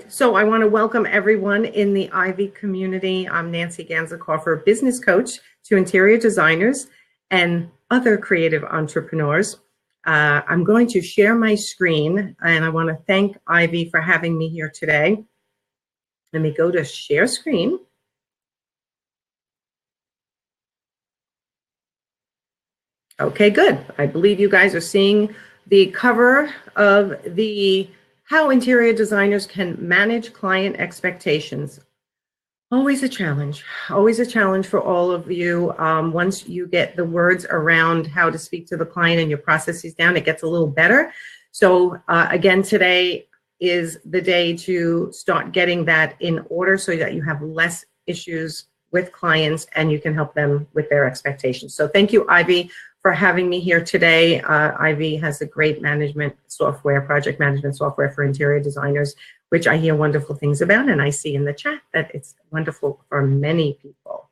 So I want to welcome everyone in the Ivy community. I'm Nancy Ganzekaufer, business coach to interior designers and other creative entrepreneurs. I'm going to share my screen, and I want to thank Ivy for having me here today. Let me go to share screen. Okay, good. I believe you guys are seeing the cover of the How Interior Designers Can Manage Client Expectations. Always a challenge for all of you. Once you get the words around how to speak to the client and your processes down, it gets a little better. So again, today is the day to start getting that in order so that you have less issues with clients and you can help them with their expectations. So thank you, Ivy, for having me here today. Ivy has a great management software, project management software for interior designers, which I hear wonderful things about, and I see in the chat that it's wonderful for many people.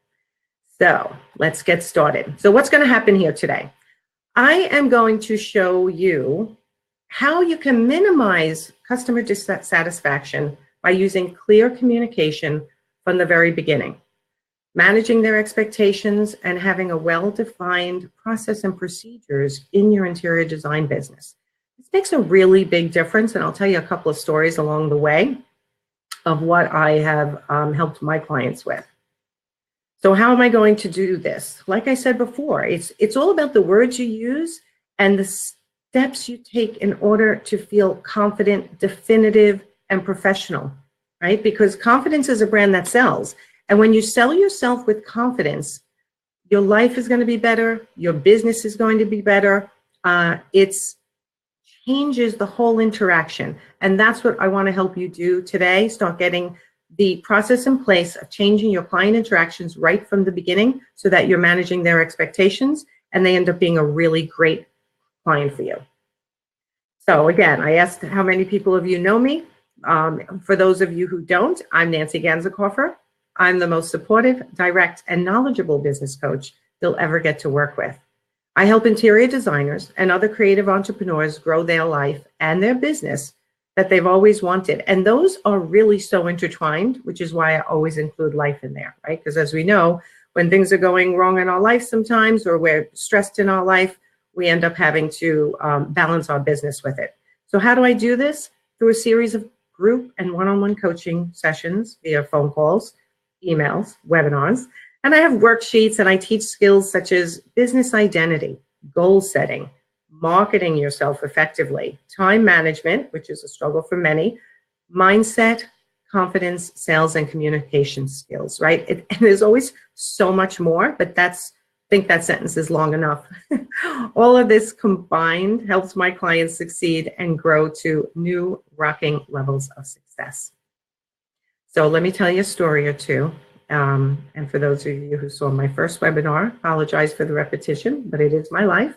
So let's get started. So what's going to happen here today? I am going to show you how you can minimize customer dissatisfaction by using clear communication from the very beginning, managing their expectations, and having a well-defined process and procedures in your interior design business. This makes a really big difference, and I'll tell you a couple of stories along the way of what I have helped my clients with. So how am I going to do this? Like I said before, it's all about the words you use and the steps you take in order to feel confident, definitive, and professional, right? Because confidence is a brand that sells. And when you sell yourself with confidence, your life is going to be better, your business is going to be better. It changes the whole interaction. And that's what I want to help you do today. Start getting the process in place of changing your client interactions right from the beginning so that you're managing their expectations and they end up being a really great client for you. So again, I asked how many people of you know me. For those of you who don't, I'm Nancy Ganzekaufer. I'm the most supportive, direct, and knowledgeable business coach you'll ever get to work with. I help interior designers and other creative entrepreneurs grow their life and their business that they've always wanted. And those are really so intertwined, which is why I always include life in there, right? Because as we know, when things are going wrong in our life sometimes, or we're stressed in our life, we end up having to balance our business with it. So how do I do this? Through a series of group and one-on-one coaching sessions via phone calls, emails, webinars, and I have worksheets, and I teach skills such as business identity, goal setting, marketing yourself effectively, time management, which is a struggle for many, mindset, confidence, sales, and communication skills, right? And there's always so much more, but I think that sentence is long enough. All of this combined helps my clients succeed and grow to new rocking levels of success. So let me tell you a story or two. And for those of you who saw my first webinar, apologize for the repetition, but it is my life.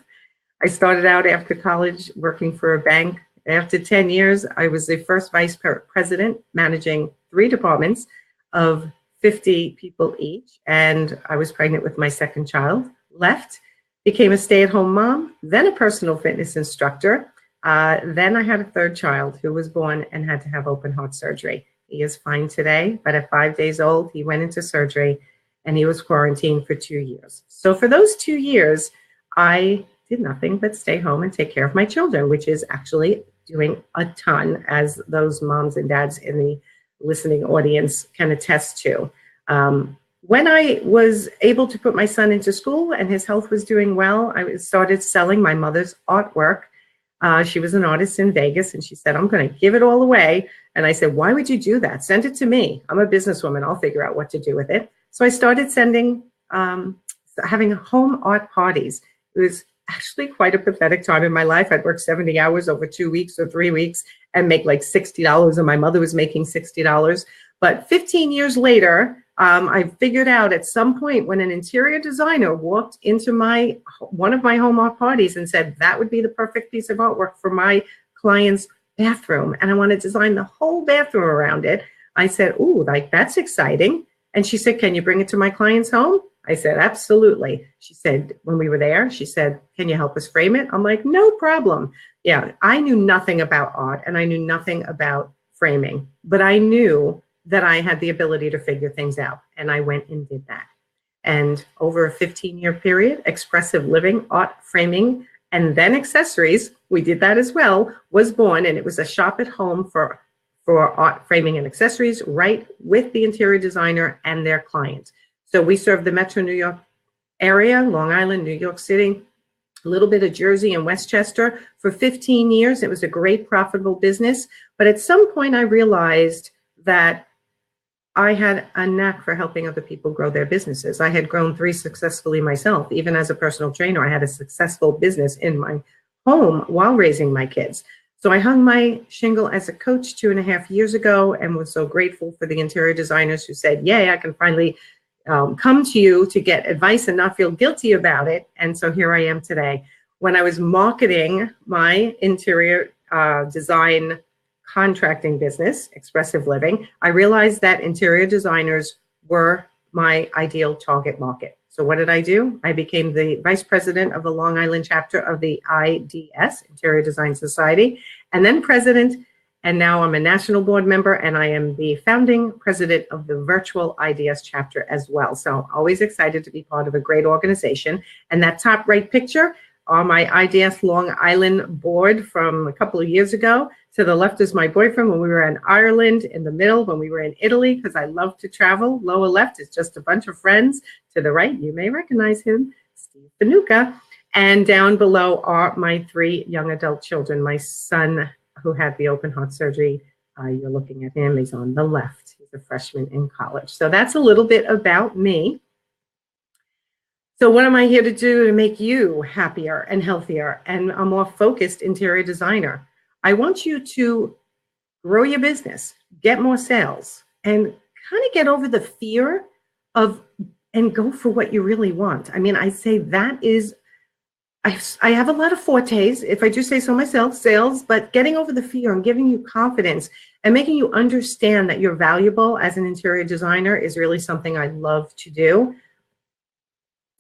I started out after college working for a bank. After 10 years, I was the first vice president managing 3 departments of 50 people each. And I was pregnant with my second child, left, became a stay-at-home mom, then a personal fitness instructor. Then I had a 3rd child who was born and had to have open heart surgery. He is fine today, but at 5 days old, he went into surgery and he was quarantined for 2 years. So for those 2 years, I did nothing but stay home and take care of my children, which is actually doing a ton, as those moms and dads in the listening audience can attest to. When I was able to put my son into school and his health was doing well, I started selling my mother's artwork. She was an artist in Vegas, and she said, I'm going to give it all away. And I said, why would you do that? Send it to me. I'm a businesswoman. I'll figure out what to do with it. So I started having home art parties. It was actually quite a pathetic time in my life. I'd work 70 hours over 2 weeks or 3 weeks and make like $60, and my mother was making $60. But 15 years later, I figured out at some point when an interior designer walked into one of my home art parties and said, that would be the perfect piece of artwork for my client's bathroom, and I want to design the whole bathroom around it. I said, ooh, like that's exciting. And she said, can you bring it to my client's home? I said, absolutely. She said, when we were there, she said, can you help us frame it? I'm like, no problem. Yeah, I knew nothing about art and I knew nothing about framing, but I knew that I had the ability to figure things out, and I went and did that. And over a 15-year period, expressive living, art framing, and then accessories, we did that as well, was born. And it was a shop at home for art framing and accessories, right with the interior designer and their clients. So we serve the Metro New York area, Long Island, New York City, a little bit of Jersey and Westchester for 15 years. It was a great profitable business. But at some point I realized that I had a knack for helping other people grow their businesses. I had grown 3 successfully myself. Even as a personal trainer, I had a successful business in my home while raising my kids. So I hung my shingle as a coach 2.5 years ago and was so grateful for the interior designers who said, yay, I can finally come to you to get advice and not feel guilty about it. And so here I am today. When I was marketing my interior design contracting business, Expressive Living, I realized that interior designers were my ideal target market. So what did I do? I became the vice president of the Long Island chapter of the IDS, Interior Design Society, and then president. And now I'm a national board member, and I am the founding president of the virtual IDS chapter as well. So always excited to be part of a great organization. And that top right picture on my IDS Long Island board from a couple of years ago. To the left is my boyfriend when we were in Ireland, in the middle when we were in Italy, because I love to travel. Lower left is just a bunch of friends. To the right, you may recognize him, Steve Fanuca. And down below are my 3 young adult children. My son, who had the open heart surgery, you're looking at him, he's on the left. He's a freshman in college. So that's a little bit about me. So what am I here to do to make you happier and healthier and a more focused interior designer? I want you to grow your business, get more sales, and kind of get over the fear of and go for what you really want. I mean, I say that is, I have a lot of fortes, if I do say so myself, sales, but getting over the fear and giving you confidence and making you understand that you're valuable as an interior designer is really something I love to do.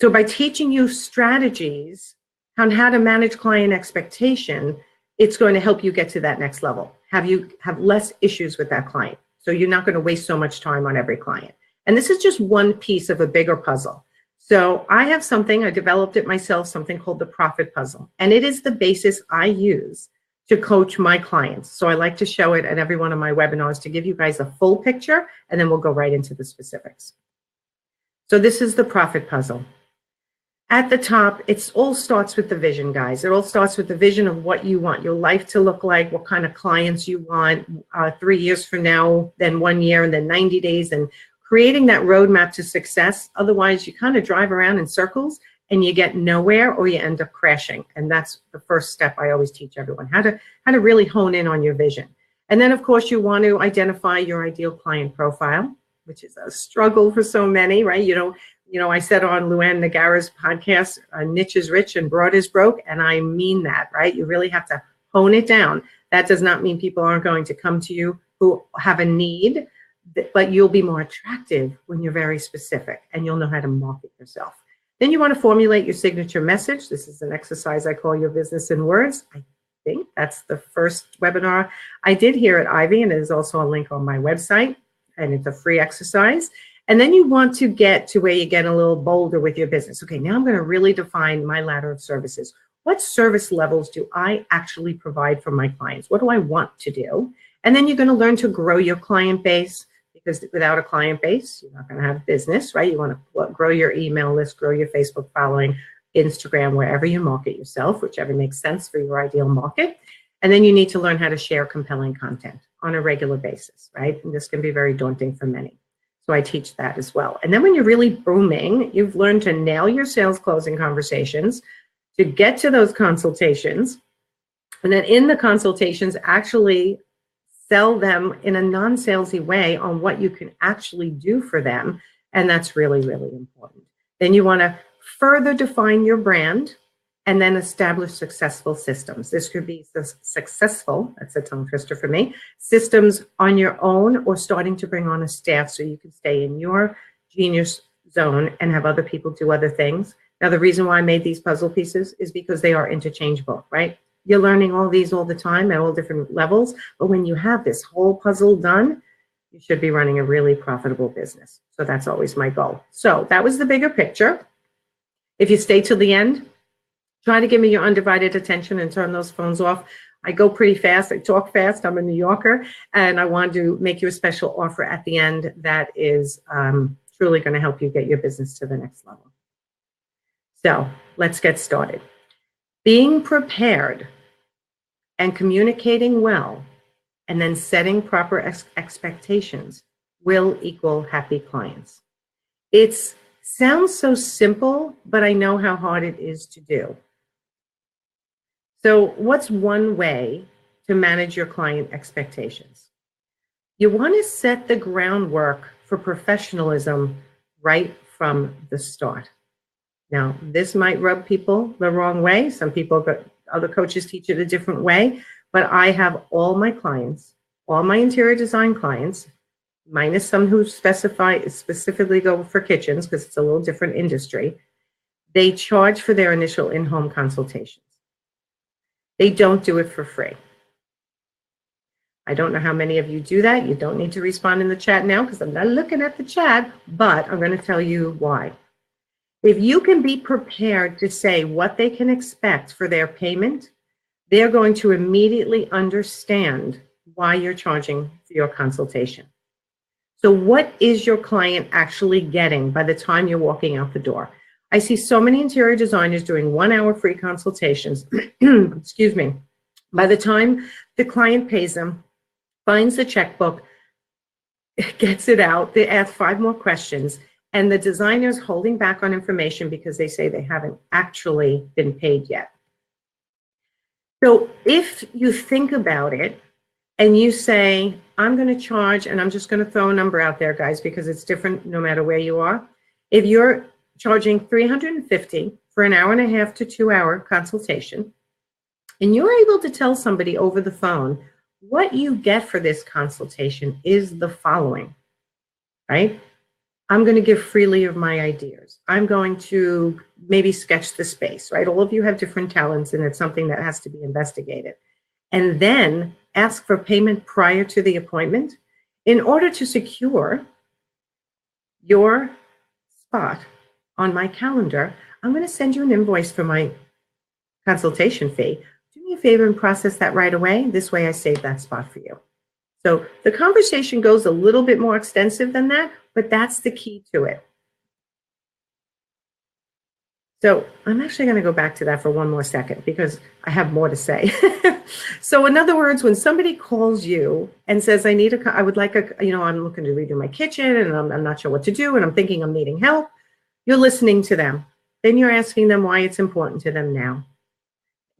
So by teaching you strategies on how to manage client expectation, it's going to help you get to that next level. Have less issues with that client. So you're not going to waste so much time on every client. And this is just one piece of a bigger puzzle. So I have something, I developed it myself, something called the profit puzzle. And it is the basis I use to coach my clients. So I like to show it at every one of my webinars to give you guys a full picture, and then we'll go right into the specifics. So this is the profit puzzle. At the top, it all starts with the vision, guys. It all starts with the vision of what you want your life to look like, what kind of clients you want 3 years from now, then 1 year, and then 90 days, and creating that roadmap to success. Otherwise, you kind of drive around in circles and you get nowhere, or you end up crashing. And that's the first step I always teach everyone, how to really hone in on your vision. And then, of course, you want to identify your ideal client profile, which is a struggle for so many, right? You know, I said on Luann Nagara's podcast, niche is rich and broad is broke. And I mean that, right? You really have to hone it down. That does not mean people aren't going to come to you who have a need, but you'll be more attractive when you're very specific and you'll know how to market yourself. Then you want to formulate your signature message. This is an exercise I call Your Business in Words. I think that's the first webinar I did here at Ivy, and there's also a link on my website, and it's a free exercise. And then you want to get to where you get a little bolder with your business. Okay, now I'm going to really define my ladder of services. What service levels do I actually provide for my clients? What do I want to do? And then you're going to learn to grow your client base, because without a client base, you're not going to have business, right? You want to grow your email list, grow your Facebook following, Instagram, wherever you market yourself, whichever makes sense for your ideal market. And then you need to learn how to share compelling content on a regular basis, right? And this can be very daunting for many. So I teach that as well. And then when you're really booming, you've learned to nail your sales closing conversations, to get to those consultations, and then in the consultations, actually sell them in a non-salesy way on what you can actually do for them. And that's really, really important. Then you want to further define your brand and then establish successful systems. This could be successful, that's a tongue twister for me, systems on your own or starting to bring on a staff so you can stay in your genius zone and have other people do other things. Now, the reason why I made these puzzle pieces is because they are interchangeable, right? You're learning all these all the time at all different levels. But when you have this whole puzzle done, you should be running a really profitable business. So that's always my goal. So that was the bigger picture. If you stay till the end, try to give me your undivided attention and turn those phones off. I go pretty fast. I talk fast. I'm a New Yorker, and I want to make you a special offer at the end that is truly going to help you get your business to the next level. So let's get started. Being prepared and communicating well, and then setting proper expectations will equal happy clients. It sounds so simple, but I know how hard it is to do. So what's one way to manage your client expectations? You want to set the groundwork for professionalism right from the start. Now, this might rub people the wrong way. Some people, other coaches teach it a different way, but I have all my clients, all my interior design clients, minus some who specifically go for kitchens because it's a little different industry. They charge for their initial in-home consultations. They don't do it for free. I don't know how many of you do that. You don't need to respond in the chat now because I'm not looking at the chat, but I'm going to tell you why. If you can be prepared to say what they can expect for their payment, they're going to immediately understand why you're charging for your consultation. So what is your client actually getting by the time you're walking out the door? I see so many interior designers doing 1 hour free consultations. Excuse me. By the time the client pays them, finds the checkbook, gets it out, they ask 5 more questions, and the designer's holding back on information because they say they haven't actually been paid yet. So if you think about it and you say, I'm going to charge, and I'm just going to throw a number out there, guys, because it's different no matter where you are. If you're charging $350 for an 1.5 to 2 hour consultation, and you're able to tell somebody over the phone, what you get for this consultation is the following, right? I'm going to give freely of my ideas. I'm going to maybe sketch the space, right? All of you have different talents, and it's something that has to be investigated. And then ask for payment prior to the appointment in order to secure your spot on my calendar. I'm going to send you an invoice for my consultation fee. Do me a favor and process that right away. This way I save that spot for you. So the conversation goes a little bit more extensive than that, but that's the key to it. So I'm actually going to go back to that for one more second because I have more to say. So in other words, when somebody calls you and says, I would like I'm looking to redo my kitchen and I'm not sure what to do and I'm thinking I'm needing help, you're listening to them. Then you're asking them why it's important to them now.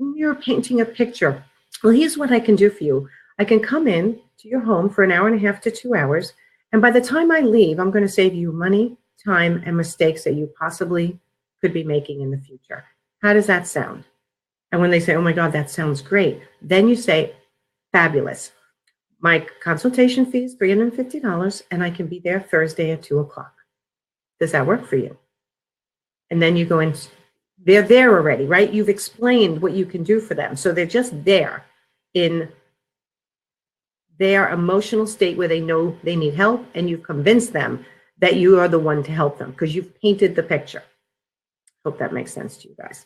You're painting a picture. Well, here's what I can do for you. I can come in to your home for an 1.5 to 2 hours. And by the time I leave, I'm going to save you money, time, and mistakes that you possibly could be making in the future. How does that sound? And when they say, oh my God, that sounds great, then you say, fabulous. My consultation fee is $350 and I can be there Thursday at 2 o'clock. Does that work for you? And then you go in, they're there already, right? You've explained what you can do for them. So they're just there in their emotional state where they know they need help, and you've convinced them that you are the one to help them because you've painted the picture. Hope that makes sense to you guys.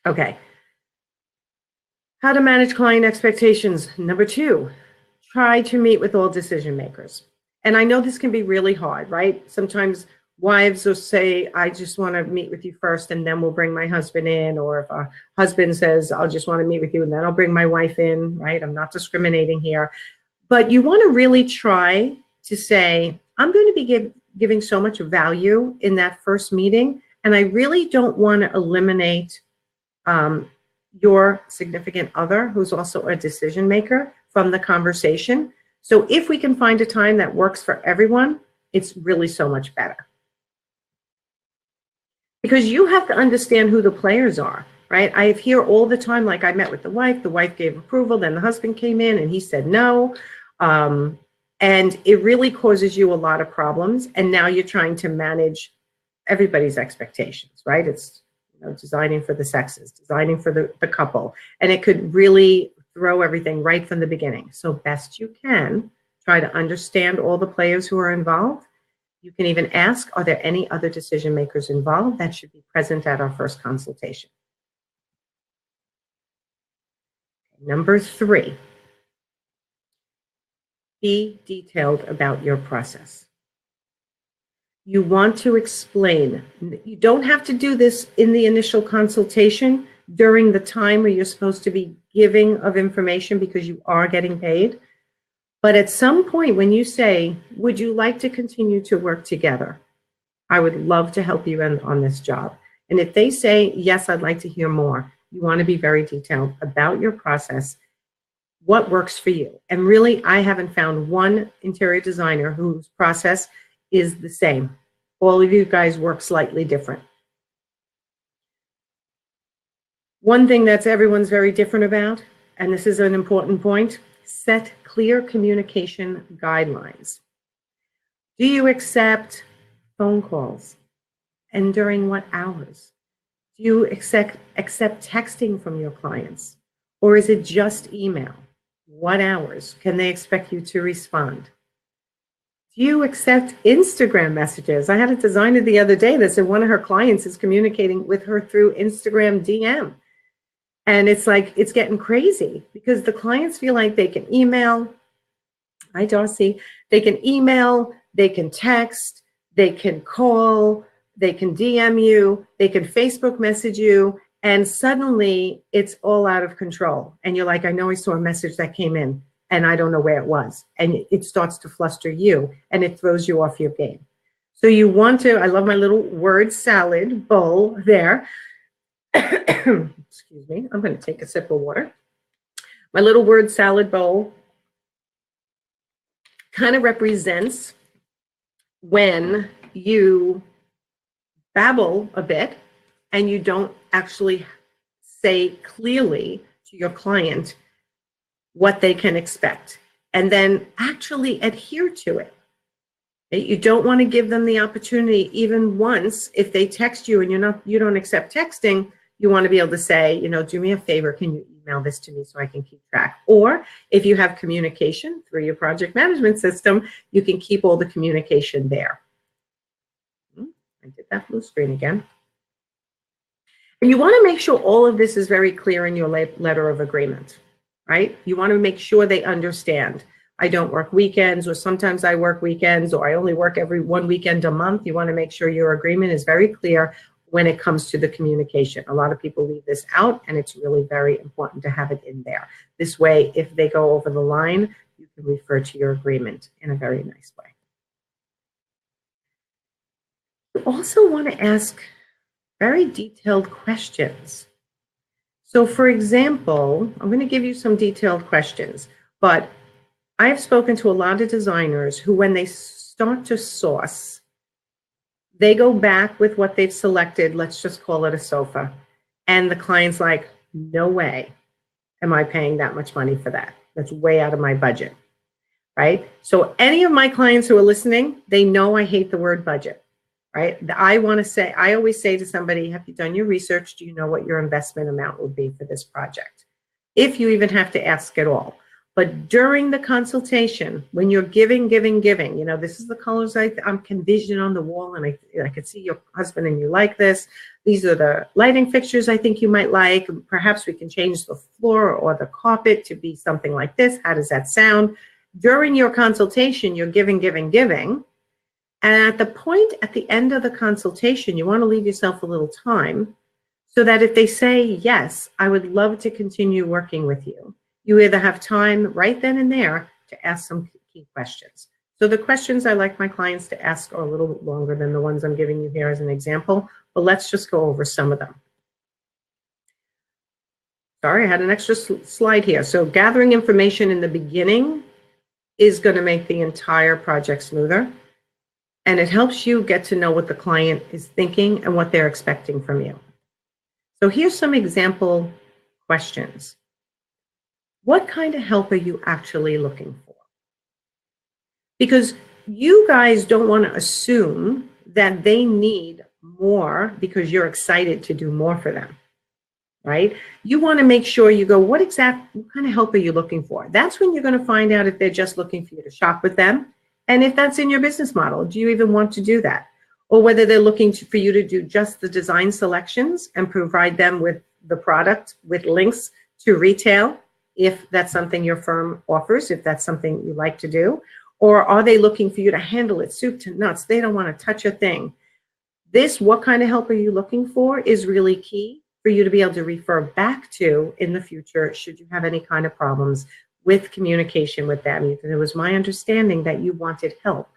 Okay. How to manage client expectations. Number 2, try to meet with all decision makers. And I know this can be really hard, right? Sometimes wives will say, I just want to meet with you first and then we'll bring my husband in. Or if a husband says, I'll just want to meet with you and then I'll bring my wife in, right? I'm not discriminating here. But you want to really try to say, I'm going to be giving so much value in that first meeting. And I really don't want to eliminate your significant other, who's also a decision maker, from the conversation. So if we can find a time that works for everyone, it's really so much better. Because you have to understand who the players are, right? I hear all the time, like I met with the wife gave approval, then the husband came in and he said no. And it really causes you a lot of problems. And now you're trying to manage everybody's expectations, right? It's designing for the sexes, designing for the couple, and it could really throw everything right from the beginning. So best you can, try to understand all the players who are involved. You can even ask, are there any other decision makers involved that should be present at our first consultation? Number 3, be detailed about your process. You want to explain. You don't have to do this in the initial consultation during the time where you're supposed to be giving of information because you are getting paid. But at some point when you say, would you like to continue to work together? I would love to help you on this job. And if they say, yes, I'd like to hear more, you want to be very detailed about your process, what works for you. And really, I haven't found one interior designer whose process is the same. All of you guys work slightly different. One thing that's everyone's very different about, and this is an important point, set clear communication guidelines. Do you accept phone calls? And during what hours? Do you accept texting from your clients? Or is it just email? What hours can they expect you to respond? Do you accept Instagram messages? I had a designer the other day that said one of her clients is communicating with her through Instagram DM. And it's like, it's getting crazy because the clients feel like they can email. Hi, Darcy. They can email, they can text, they can call, they can DM you, they can Facebook message you, and suddenly it's all out of control. And you're like, I know I saw a message that came in and I don't know where it was. And it starts to fluster you and it throws you off your game. So you want to, I love my little word salad bowl there. Excuse me, I'm going to take a sip of water. My little word salad bowl kind of represents when you babble a bit and you don't actually say clearly to your client what they can expect, and then actually adhere to it. You don't want to give them the opportunity even once if they text you and you don't accept texting. You want to be able to say, do me a favor, can you email this to me so I can keep track? Or if you have communication through your project management system, you can keep all the communication there. I did that blue screen again. You want to make sure all of this is very clear in your letter of agreement, right? You want to make sure they understand. I don't work weekends, or sometimes I work weekends, or I only work every one weekend a month. You want to make sure your agreement is very clear when it comes to the communication. A lot of people leave this out, and it's really very important to have it in there. This way, if they go over the line, you can refer to your agreement in a very nice way. You also want to ask very detailed questions. So for example, I'm going to give you some detailed questions, but I have spoken to a lot of designers who, when they start to source, they go back with what they've selected, let's just call it a sofa, and the client's like, no way am I paying that much money for that. That's way out of my budget, right? So any of my clients who are listening, they know I hate the word budget. Right? I always say to somebody, have you done your research? Do you know what your investment amount would be for this project? If you even have to ask at all. But during the consultation, when you're giving, this is the colors I can envision on the wall, and I could see your husband and you like this. These are the lighting fixtures I think you might like. Perhaps we can change the floor or the carpet to be something like this. How does that sound? During your consultation, you're giving. And at the end of the consultation, you want to leave yourself a little time so that if they say, yes, I would love to continue working with you, you either have time right then and there to ask some key questions. So the questions I like my clients to ask are a little bit longer than the ones I'm giving you here as an example, but let's just go over some of them. Sorry, I had an extra slide here. So gathering information in the beginning is going to make the entire project smoother. And it helps you get to know what the client is thinking and what they're expecting from you. So here's some example questions. What kind of help are you actually looking for? Because you guys don't want to assume that they need more because you're excited to do more for them, right? You want to make sure you go, what kind of help are you looking for? That's when you're going to find out if they're just looking for you to shop with them. And if that's in your business model, do you even want to do that? Or whether they're looking for you to do just the design selections and provide them with the product with links to retail, if that's something your firm offers, if that's something you like to do. Or are they looking for you to handle it soup to nuts? They don't want to touch a thing. What kind of help are you looking for is really key for you to be able to refer back to in the future should you have any kind of problems with communication with them. It was my understanding that you wanted help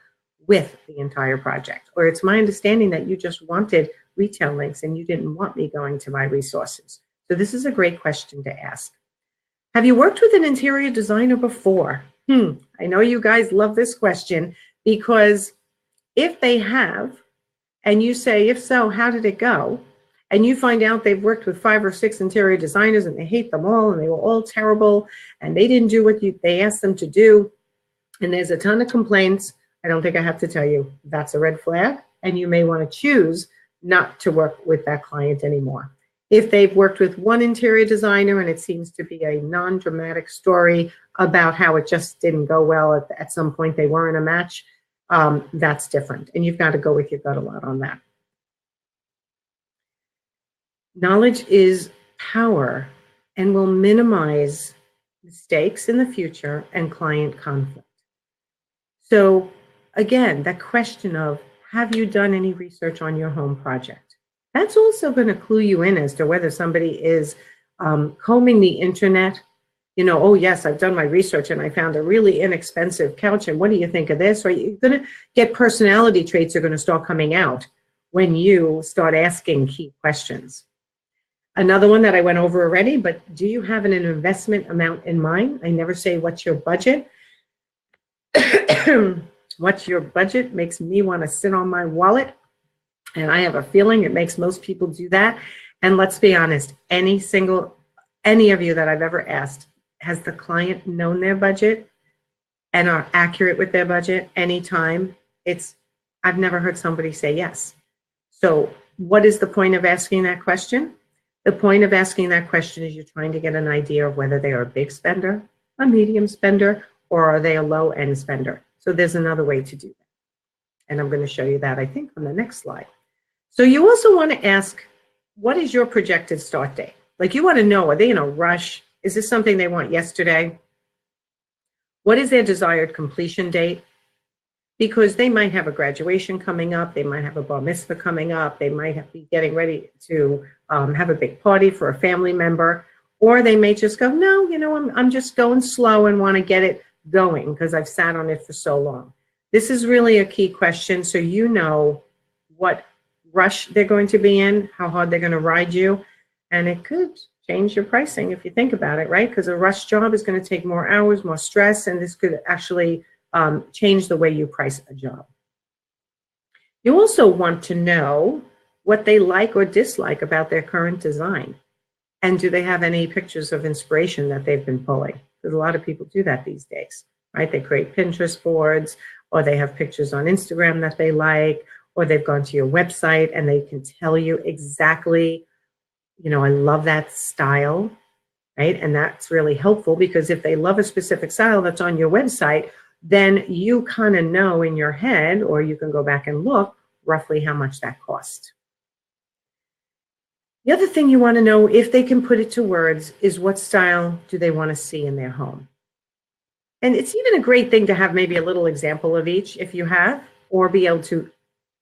with the entire project, or it's my understanding that you just wanted retail links and you didn't want me going to my resources. So this is a great question to ask. Have you worked with an interior designer before? I know you guys love this question, because if they have, and you say, if so, how did it go? And you find out they've worked with 5 or 6 interior designers and they hate them all and they were all terrible and they didn't do what they asked them to do, and there's a ton of complaints, I don't think I have to tell you that's a red flag, and you may want to choose not to work with that client anymore. If they've worked with one interior designer and it seems to be a non-dramatic story about how it just didn't go well, at some point they weren't a match, that's different. And you've got to go with your gut a lot on that. Knowledge is power and will minimize mistakes in the future and client conflict. So again, that question of, have you done any research on your home project? That's also going to clue you in as to whether somebody is combing the internet. You know, oh yes, I've done my research and I found a really inexpensive couch, and what do you think of this? Or you're going to get personality traits are going to start coming out when you start asking key questions. Another one that I went over already, but do you have an investment amount in mind? I never say what's your budget. What's your budget makes me want to sit on my wallet. And I have a feeling it makes most people do that. And let's be honest, any of you that I've ever asked, has the client known their budget and are accurate with their budget anytime? I've never heard somebody say yes. So what is the point of asking that question? The point of asking that question is you're trying to get an idea of whether they are a big spender, a medium spender, or are they a low-end spender. So there's another way to do that. And I'm going to show you that, I think, on the next slide. So you also want to ask, what is your projected start date? Like, you want to know, are they in a rush? Is this something they want yesterday? What is their desired completion date? Because they might have a graduation coming up, they might have a bar mitzvah coming up, they might be getting ready to have a big party for a family member, or they may just go, no, you know, I'm just going slow and want to get it going because I've sat on it for so long. This is really a key question, so you know what rush they're going to be in, how hard they're going to ride you, and it could change your pricing if you think about it, right? Because a rush job is going to take more hours, more stress, and this could actually change the way you price a job. You also want to know what they like or dislike about their current design. And do they have any pictures of inspiration that they've been pulling? Because a lot of people do that these days, right? They create Pinterest boards, or they have pictures on Instagram that they like, or they've gone to your website and they can tell you exactly, you know, I love that style, right? And that's really helpful, because if they love a specific style that's on your website, then you kind of know in your head, or you can go back and look roughly how much that cost. The other thing you want to know, if they can put it to words, is what style do they want to see in their home? And it's even a great thing to have maybe a little example of each if you have, or be able to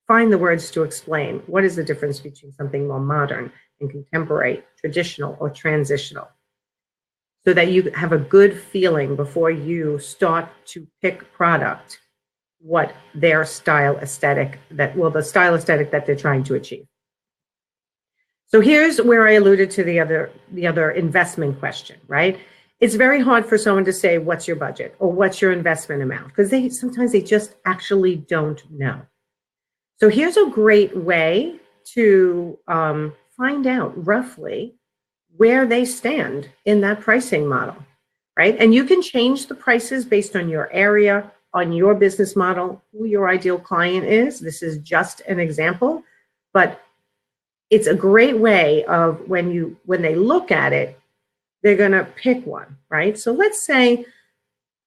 find the words to explain what is the difference between something more modern and contemporary, traditional, or transitional, so that you have a good feeling before you start to pick product, what their style aesthetic, the style aesthetic that they're trying to achieve. So here's where I alluded to the other investment question, right? It's very hard for someone to say, what's your budget or what's your investment amount? Because sometimes they just actually don't know. So here's a great way to find out roughly where they stand in that pricing model, right? And you can change the prices based on your area, on your business model, who your ideal client is. This is just an example. but it's a great way of when they look at it, they're going to pick one, right? So let's say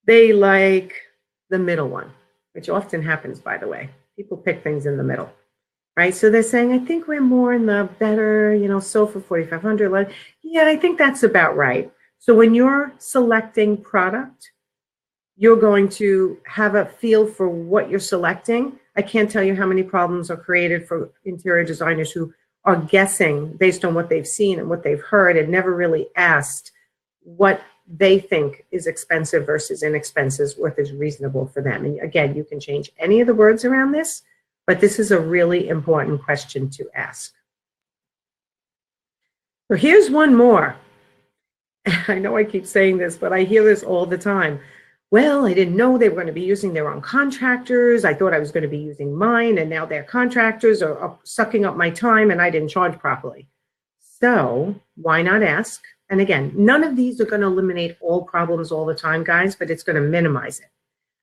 they like the middle one, which often happens, by the way. People pick things in the middle, right? So they're saying, I think we're more in the better, sofa 4,500. Yeah, I think that's about right. So when you're selecting product, you're going to have a feel for what you're selecting. I can't tell you how many problems are created for interior designers who are guessing based on what they've seen and what they've heard and never really asked what they think is expensive versus inexpensive, what is reasonable for them. And again, you can change any of the words around this, but this is a really important question to ask. So here's one more. I know I keep saying this, but I hear this all the time. Well, I didn't know they were going to be using their own contractors. I thought I was going to be using mine, and now their contractors are sucking up my time, and I didn't charge properly. So why not ask? And again, none of these are going to eliminate all problems all the time, guys, but it's going to minimize it.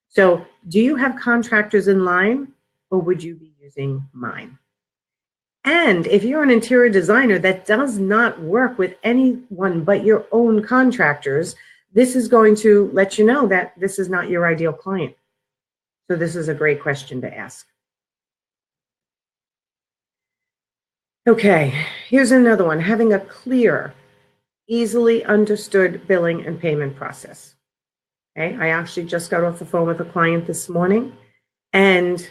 So do you have contractors in line, or would you be using mine? And if you're an interior designer that does not work with anyone but your own contractors, this is going to let you know that this is not your ideal client. So this is a great question to ask. Okay, here's another one. Having a clear, easily understood billing and payment process. Okay, I actually just got off the phone with a client this morning, and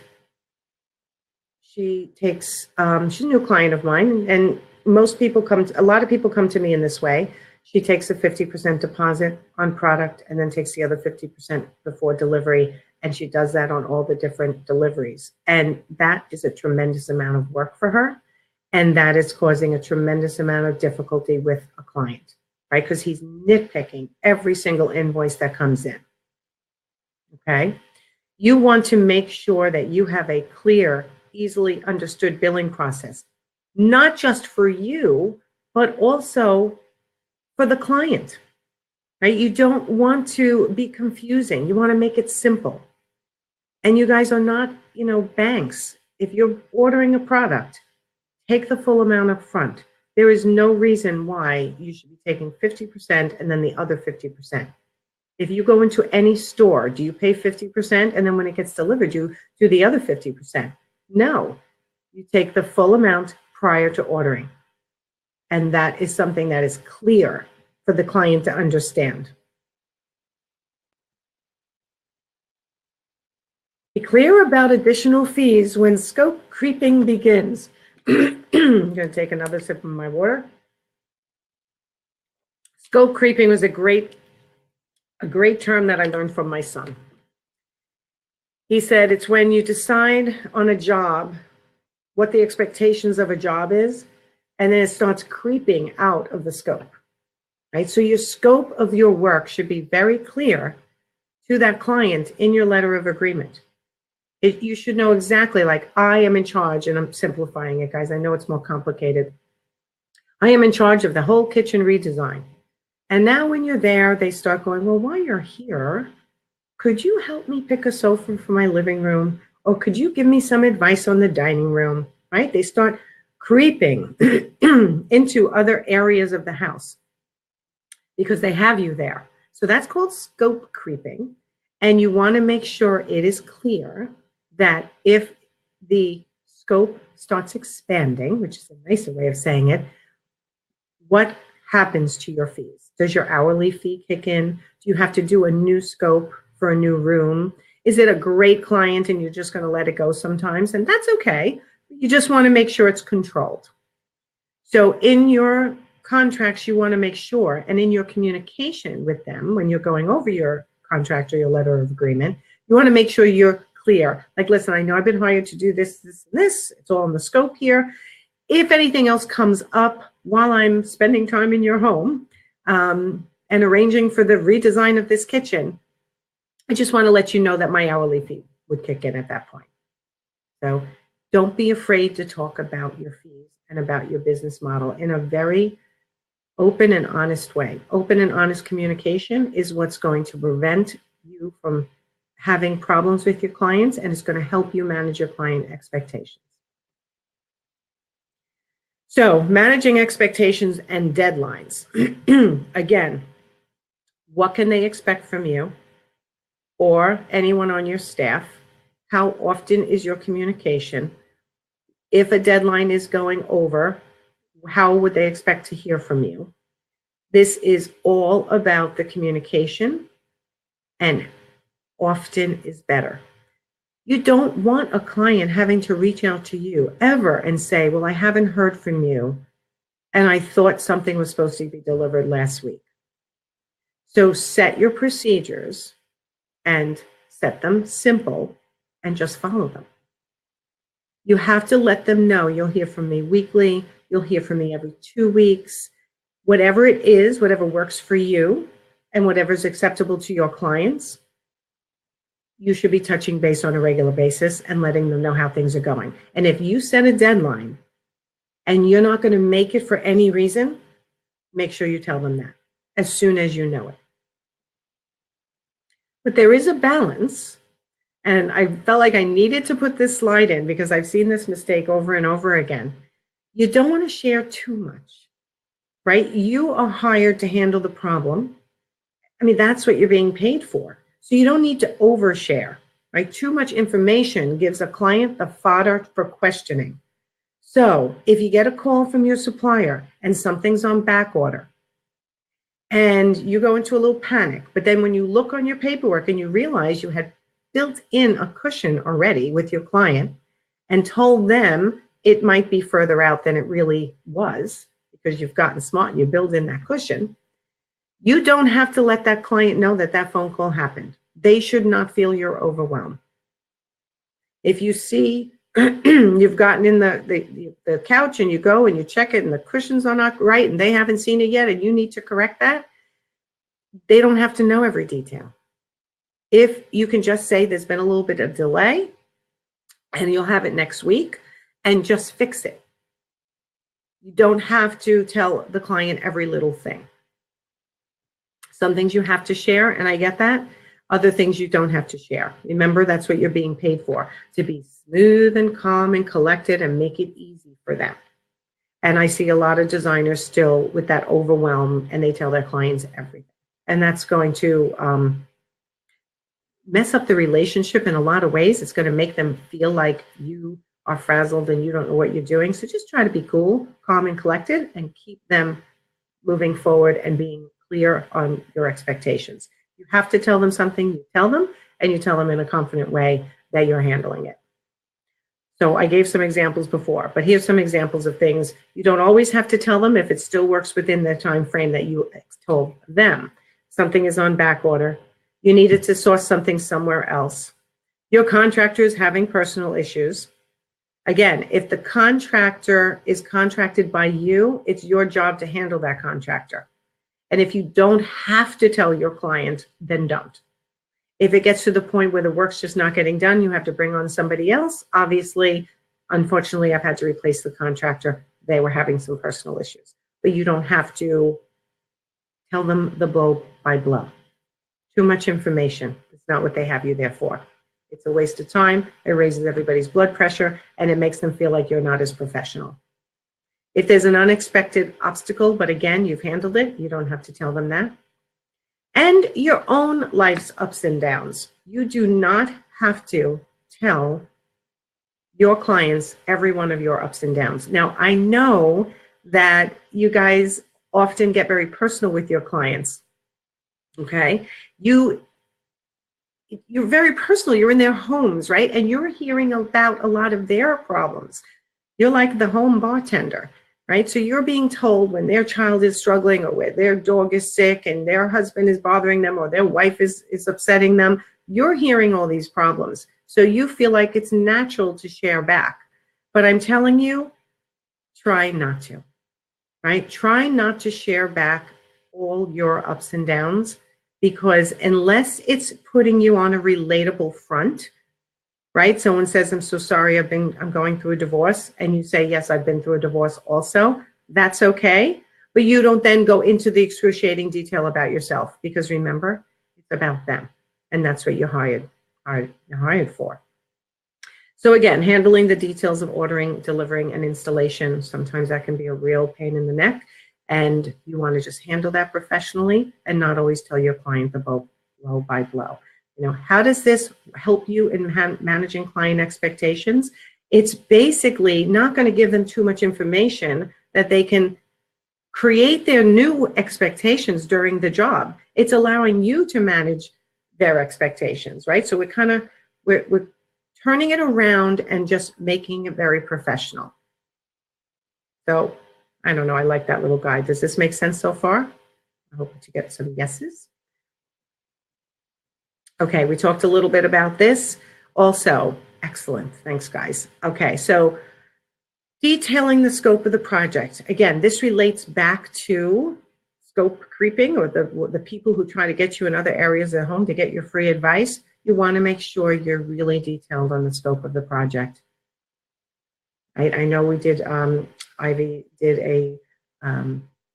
she takes, she's a new client of mine, and a lot of people come to me in this way. She takes a 50% deposit on product and then takes the other 50% before delivery. And she does that on all the different deliveries. And that is a tremendous amount of work for her. And that is causing a tremendous amount of difficulty with a client, right? Because he's nitpicking every single invoice that comes in, okay? You want to make sure that you have a clear, easily understood billing process, not just for you, but also for the client, right? You don't want to be confusing. You want to make it simple. And you guys are not, banks. If you're ordering a product, take the full amount up front. There is no reason why you should be taking 50% and then the other 50%. If you go into any store, do you pay 50% and then when it gets delivered, you do the other 50%? No, you take the full amount prior to ordering. And that is something that is clear for the client to understand. Be clear about additional fees when scope creeping begins. I'm going to take another sip of my water. Scope creeping was a great term that I learned from my son. He said it's when you decide on a job what the expectations of a job is, and then it starts creeping out of the scope, right? So your scope of your work should be very clear to that client in your letter of agreement. You should know exactly, like, I am in charge, and I'm simplifying it, guys. I know it's more complicated. I am in charge of the whole kitchen redesign. And now when you're there, they start going, well, while you're here, could you help me pick a sofa for my living room? Or could you give me some advice on the dining room, right? They start creeping into other areas of the house because they have you there. So that's called scope creeping. And you want to make sure it is clear that if the scope starts expanding, which is a nicer way of saying it, what happens to your fees? Does your hourly fee kick in? Do you have to do a new scope for a new room? Is it a great client and you're just going to let it go sometimes? And that's okay. You just want to make sure it's controlled. So in your contracts, you want to make sure, and in your communication with them, when you're going over your contract or your letter of agreement, you want to make sure you're clear. Like, listen, I know I've been hired to do this, this, and this. It's all in the scope here. If anything else comes up while I'm spending time in your home and arranging for the redesign of this kitchen, I just want to let you know that my hourly fee would kick in at that point. So don't be afraid to talk about your fees and about your business model in a very open and honest way. Open and honest communication is what's going to prevent you from having problems with your clients, and it's going to help you manage your client expectations. So managing expectations and deadlines. Again, what can they expect from you or anyone on your staff? How often is your communication? If a deadline is going over, how would they expect to hear from you? This is all about the communication, and often is better. You don't want a client having to reach out to you ever and say, well, I haven't heard from you, and I thought something was supposed to be delivered last week. So set your procedures and set them simple and just follow them. You have to let them know you'll hear from me weekly, you'll hear from me every 2 weeks, whatever it is, whatever works for you and whatever is acceptable to your clients. You should be touching base on a regular basis and letting them know how things are going. And if you set a deadline and you're not going to make it for any reason, make sure you tell them that as soon as you know it. But there is a balance, and I felt like I needed to put this slide in because I've seen this mistake over and over again. You don't want to share too much, right? You are hired to handle the problem. I mean, that's what you're being paid for. So you don't need to overshare, right? Too much information gives a client the fodder for questioning. So if you get a call from your supplier and something's on back order and you go into a little panic, but then when you look on your paperwork and you realize you had built in a cushion already with your client and told them it might be further out than it really was because you've gotten smart and you build in that cushion, you don't have to let that client know that that phone call happened. They should not feel you're overwhelmed. If you see you've gotten in the couch and you go and you check it and the cushions are not right and they haven't seen it yet and you need to correct that, they don't have to know every detail. If you can just say there's been a little bit of delay and you'll have it next week and just fix it. You don't have to tell the client every little thing. Some things you have to share, and I get that. Other things you don't have to share. Remember, that's what you're being paid for, to be smooth and calm and collected and make it easy for them. And I see a lot of designers still with that overwhelm and they tell their clients everything. And that's going to mess up the relationship in a lot of ways. It's going to make them feel like you are frazzled and you don't know what you're doing. So just try to be cool, calm, and collected and keep them moving forward and being clear on your expectations. You have to tell them something, you tell them, and you tell them in a confident way that you're handling it. So I gave some examples before, but here's some examples of things you don't always have to tell them if it still works within the time frame that you told them. Something is on back order. You needed to source something somewhere else. Your contractor is having personal issues. Again, if the contractor is contracted by you, it's your job to handle that contractor. And if you don't have to tell your client, then don't. If it gets to the point where the work's just not getting done, you have to bring on somebody else. Obviously, unfortunately, I've had to replace the contractor. They were having some personal issues. But you don't have to tell them the blow by blow. Too much information. It's not what they have you there for. It's a waste of time. It raises everybody's blood pressure, and it makes them feel like you're not as professional. If there's an unexpected obstacle, but again, you've handled it, you don't have to tell them that. And your own life's ups and downs. You do not have to tell your clients every one of your ups and downs. Now, I know that you guys often get very personal with your clients, okay? You're very personal. You're in their homes, right? And you're hearing about a lot of their problems. You're like the home bartender. Right? So you're being told when their child is struggling or where their dog is sick and their husband is bothering them or their wife is upsetting them. You're hearing all these problems. So you feel like it's natural to share back. But I'm telling you, try not to, right? Try not to share back all your ups and downs because unless it's putting you on a relatable front, right? Someone says, I'm so sorry, I'm going through a divorce. And you say, yes, I've been through a divorce also. That's okay. But you don't then go into the excruciating detail about yourself because remember, it's about them. And that's what you're hired for. So again, handling the details of ordering, delivering, and installation, sometimes that can be a real pain in the neck, and you want to just handle that professionally and not always tell your client the blow by blow. You know, how does this help you in managing client expectations? It's basically not going to give them too much information that they can create their new expectations during the job. It's allowing you to manage their expectations, right? So we're turning it around and just making it very professional. So I don't know, I like that little guide. Does this make sense so far? I hope to get some yeses. Okay, we talked a little bit about this. Also, excellent, thanks guys. Okay, so detailing the scope of the project. Again, this relates back to scope creeping, or the people who try to get you in other areas at home to get your free advice. You want to make sure you're really detailed on the scope of the project. I know we did, Ivy did a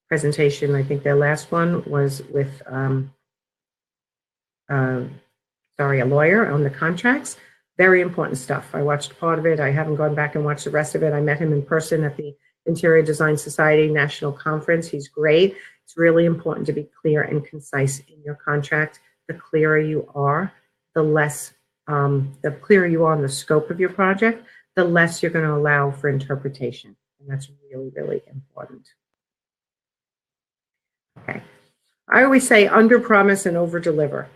presentation. I think their last one was with, a lawyer on the contracts. Very important stuff. I watched part of it. I haven't gone back and watched the rest of it. I met him in person at the Interior Design Society National Conference. He's great. It's really important to be clear and concise in your contract. The clearer you are, the clearer you are on the scope of your project, the less you're going to allow for interpretation. And that's really, really important. Okay. I always say under promise and over deliver,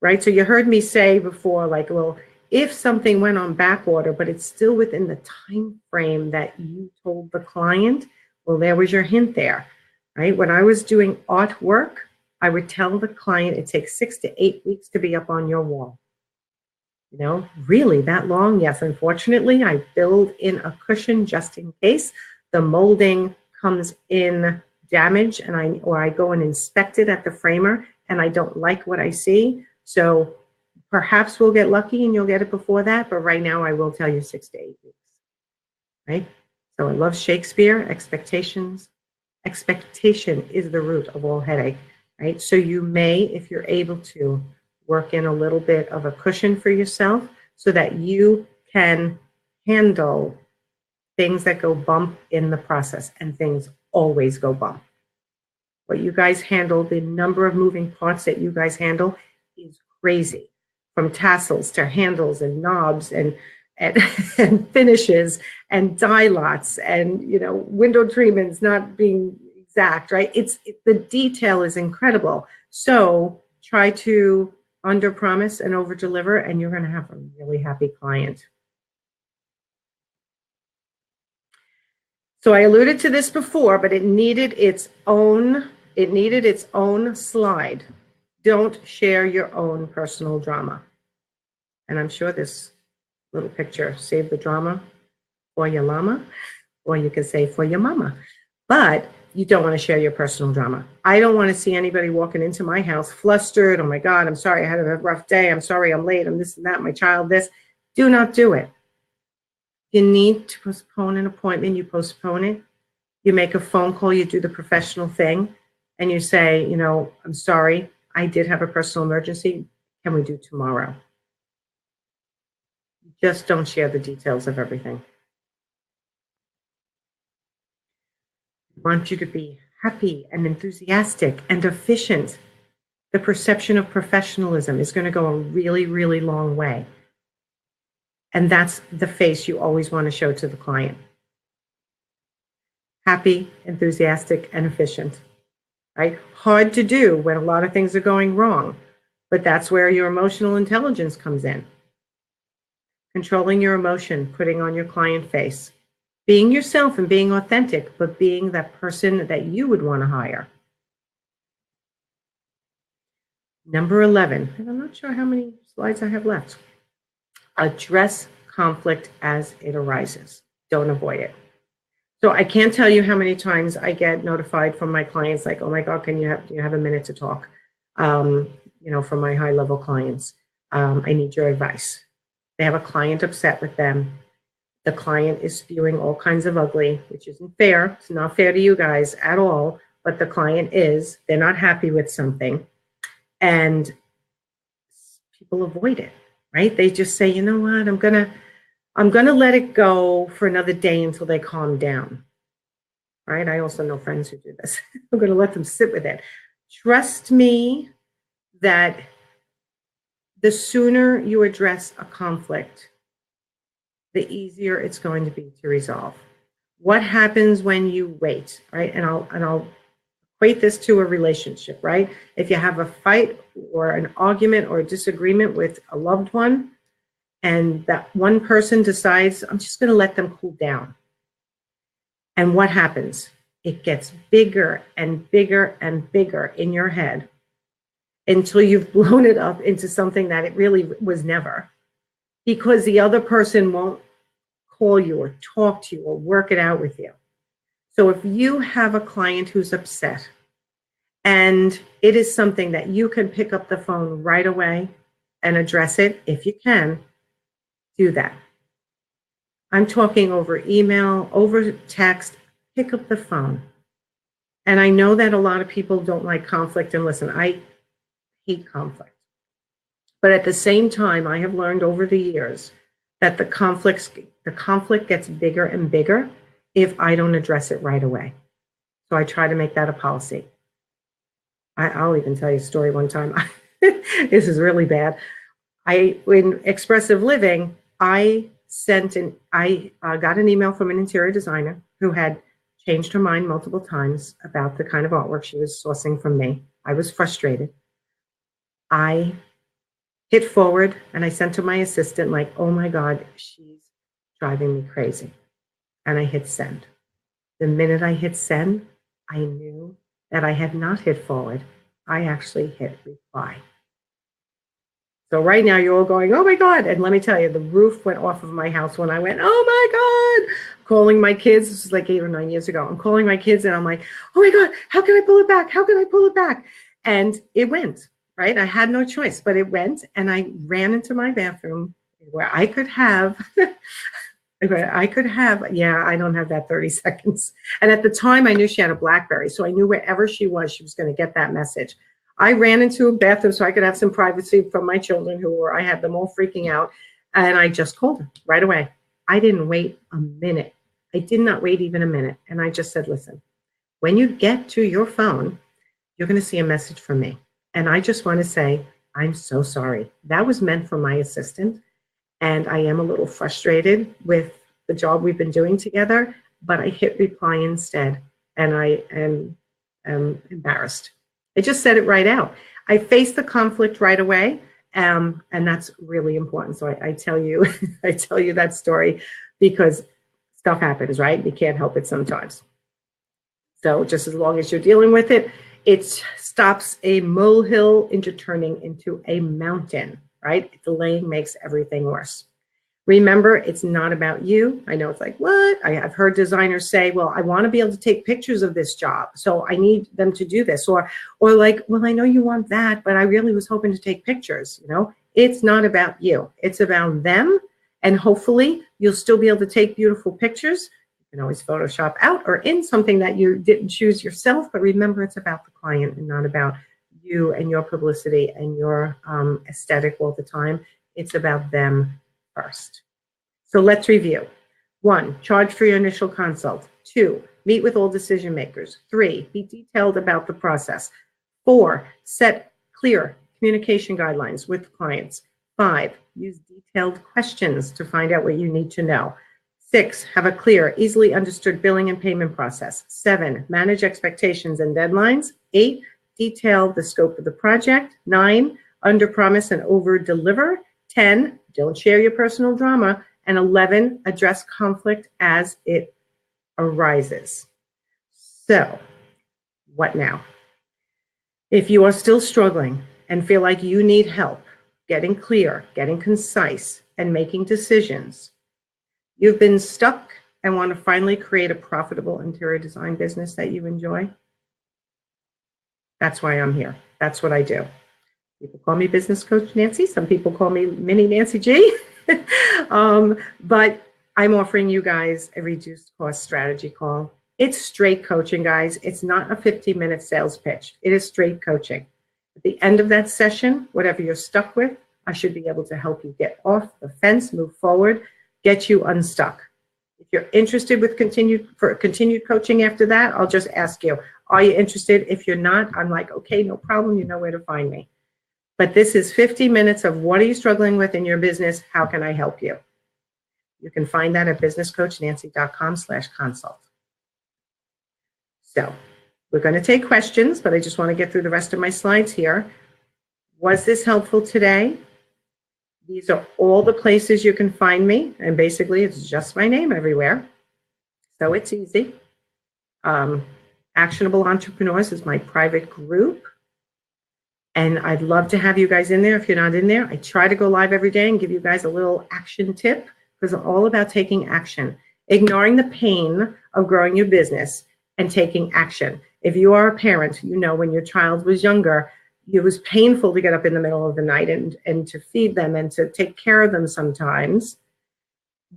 right? So you heard me say before, like, well, if something went on back order, but it's still within the time frame that you told the client, well, there was your hint there, right? When I was doing artwork, I would tell the client it takes 6 to 8 weeks to be up on your wall. You know, really that long? Yes, unfortunately, I build in a cushion just in case the molding comes in damaged, and I go and inspect it at the framer and I don't like what I see. So perhaps we'll get lucky and you'll get it before that, but right now I will tell you 6 to 8 weeks, right? So I love Shakespeare, expectations. Expectation is the root of all headache, right? So you may, if you're able to, work in a little bit of a cushion for yourself so that you can handle things that go bump in the process, and things always go bump. What you guys handle, the number of moving parts that you guys handle is crazy, from tassels to handles and knobs and and finishes and dye lots and, you know, window treatments not being exact, right? The detail is incredible. So try to under promise and over deliver, and you're going to have a really happy client. So I alluded to this before, but it needed its own slide. Don't share your own personal drama. And I'm sure this little picture, save the drama for your llama, or you can say for your mama. But you don't want to share your personal drama. I don't want to see anybody walking into my house flustered. Oh my God, I'm sorry, I had a rough day. I'm sorry, I'm late. I'm this and that. My child, this. Do not do it. You need to postpone an appointment. You postpone it. You make a phone call. You do the professional thing. And you say, you know, I'm sorry, I did have a personal emergency. Can we do tomorrow? Just don't share the details of everything. I want you to be happy and enthusiastic and efficient. The perception of professionalism is going to go a really, really long way. And that's the face you always want to show to the client. Happy, enthusiastic, and efficient, right? Hard to do when a lot of things are going wrong, but that's where your emotional intelligence comes in. Controlling your emotion, putting on your client face, being yourself and being authentic, but being that person that you would want to hire. Number 11, and I'm not sure how many slides I have left. Address conflict as it arises. Don't avoid it. So I can't tell you how many times I get notified from my clients, like, oh my God, do you have a minute to talk? You know, from my high level clients, I need your advice. They have a client upset with them. The client is spewing all kinds of ugly, which isn't fair. It's not fair to you guys at all, but the client is. They're not happy with something. And people avoid it, right? They just say, you know what, I'm going to I'm going to let it go for another day until they calm down. Right? I also know friends who do this. I'm going to let them sit with it. Trust me that the sooner you address a conflict, the easier it's going to be to resolve. What happens when you wait, right? And I'll equate this to a relationship, right? If you have a fight or an argument or a disagreement with a loved one, and that one person decides, I'm just going to let them cool down. And what happens? It gets bigger and bigger and bigger in your head until you've blown it up into something that it really was never, because the other person won't call you or talk to you or work it out with you. So if you have a client who's upset and it is something that you can pick up the phone right away and address it, if you can, do that. I'm talking over email, over text, pick up the phone. And I know that a lot of people don't like conflict, and listen, I hate conflict. But at the same time, I have learned over the years that the conflict gets bigger and bigger if I don't address it right away. So I try to make that a policy. I'll even tell you a story one time. This is really bad. In Expressive Living, I got an email from an interior designer who had changed her mind multiple times about the kind of artwork she was sourcing from me. I was frustrated. I hit forward and I sent to my assistant like, oh my God, she's driving me crazy. And I hit send. The minute I hit send, I knew that I had not hit forward. I actually hit reply. So right now you're all going, oh my God. And let me tell you, the roof went off of my house when I went, oh my God, calling my kids. This was like 8 or 9 years ago. I'm calling my kids and I'm like, oh my God, how can I pull it back? How can I pull it back? And it went, right? I had no choice, but it went, and I ran into my bathroom where I could have, yeah, I don't have that 30 seconds. And at the time I knew she had a BlackBerry. So I knew wherever she was going to get that message. I ran into a bathroom so I could have some privacy from my children I had them all freaking out. And I just called her right away. I didn't wait a minute. I did not wait even a minute. And I just said, listen, when you get to your phone, you're going to see a message from me. And I just want to say, I'm so sorry. That was meant for my assistant. And I am a little frustrated with the job we've been doing together, but I hit reply instead. And I am embarrassed. I just said it right out. I faced the conflict right away, and that's really important. So I tell you, I tell you that story because stuff happens, right? You can't help it sometimes. So just as long as you're dealing with it, it stops a molehill into turning into a mountain, right? Delaying makes everything worse. Remember, it's not about you. I know it's like, what? I've heard designers say, well, I want to be able to take pictures of this job, so I need them to do this. Or like, well, I know you want that, but I really was hoping to take pictures. It's not about you. It's about them. And hopefully you'll still be able to take beautiful pictures. You can always Photoshop out or in something that you didn't choose yourself. But remember, it's about the client and not about you and your publicity and your aesthetic all the time. It's about them first. So let's review. 1, charge for your initial consult. 2, meet with all decision makers. 3, be detailed about the process. 4, set clear communication guidelines with clients. 5, use detailed questions to find out what you need to know. 6, have a clear, easily understood billing and payment process. 7, manage expectations and deadlines. 8, detail the scope of the project. 9, under promise and over deliver. 10, don't share your personal drama. And 11, address conflict as it arises. So, what now? If you are still struggling and feel like you need help getting clear, getting concise, and making decisions, you've been stuck and want to finally create a profitable interior design business that you enjoy, that's why I'm here. That's what I do. People call me Business Coach Nancy. Some people call me Mini Nancy G. But I'm offering you guys a reduced cost strategy call. It's straight coaching, guys. It's not a 15-minute sales pitch. It is straight coaching. At the end of that session, whatever you're stuck with, I should be able to help you get off the fence, move forward, get you unstuck. If you're interested with continued coaching after that, I'll just ask you, are you interested? If you're not, I'm like, okay, no problem. You know where to find me. But this is 50 minutes of what are you struggling with in your business? How can I help you? You can find that at businesscoachnancy.com/consult. So we're going to take questions, but I just want to get through the rest of my slides here. Was this helpful today? These are all the places you can find me. And basically, it's just my name everywhere. So it's easy. Actionable Entrepreneurs is my private group. And I'd love to have you guys in there. If you're not in there, I try to go live every day and give you guys a little action tip, because I'm all about taking action, ignoring the pain of growing your business and taking action. If you are a parent, you know when your child was younger, it was painful to get up in the middle of the night and to feed them and to take care of them sometimes.